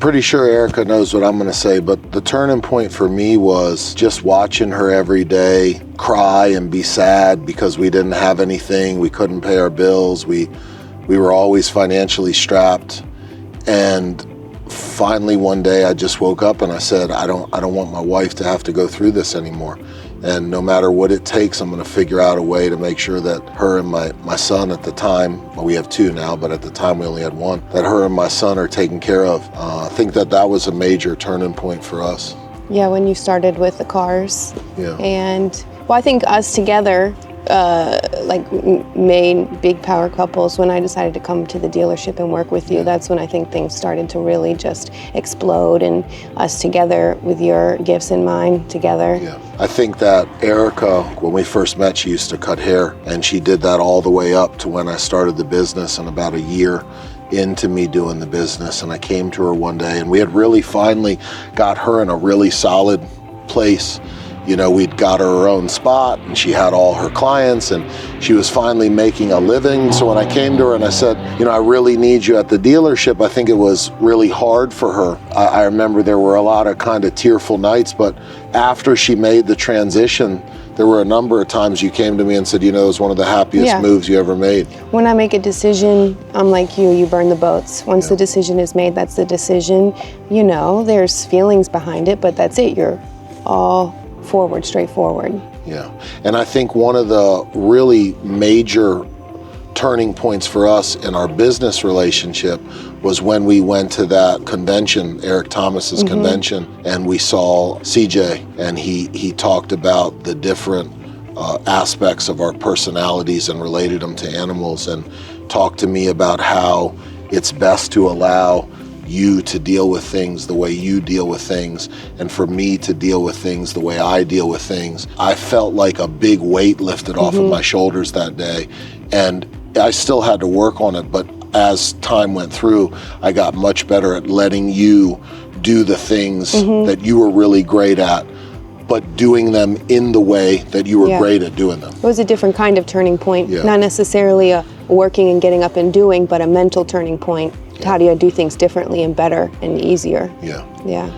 pretty sure Erica knows what I'm going to say, but the turning point for me was just watching her every day cry and be sad because we didn't have anything. We couldn't pay our bills. We were always financially strapped. And finally one day I just woke up and I said, I don't want my wife to have to go through this anymore. And no matter what it takes, I'm going to figure out a way to make sure that her and my son at the time, well, we have two now, but at the time we only had one, that her and my son are taken care of. I think that was a major turning point for us. Yeah, when you started with the cars. Yeah. And, well, I think us together, made big power couples. When I decided to come to the dealership and work with you, that's when I think things started to really just explode, and us together with your gifts and mine together. Yeah. I think that Erica, when we first met, she used to cut hair, and she did that all the way up to when I started the business, and about a year into me doing the business. And I came to her one day, and we had really finally got her in a really solid place. You know, we'd got her own spot, and she had all her clients, and she was finally making a living. So when I came to her and I said, you know, I really need you at the dealership, I think it was really hard for her. I remember there were a lot of kind of tearful nights, but after she made the transition, there were a number of times you came to me and said, you know, it was one of the happiest moves you ever made. When I make a decision, I'm like you burn the boats. Once the decision is made, that's the decision. You know, there's feelings behind it, but that's it. You're all forward, straightforward. Yeah, and I think one of the really major turning points for us in our business relationship was when we went to that convention, Eric Thomas's convention, and we saw CJ, and he talked about the different aspects of our personalities and related them to animals, and talked to me about how it's best to allow you to deal with things the way you deal with things, and for me to deal with things the way I deal with things. I felt like a big weight lifted off of my shoulders that day, and I still had to work on it, but as time went through, I got much better at letting you do the things that you were really great at, but doing them in the way that you were great at doing them. It was a different kind of turning point, not necessarily a working and getting up and doing, but a mental turning point. How do you do things differently and better and easier? Yeah. Yeah.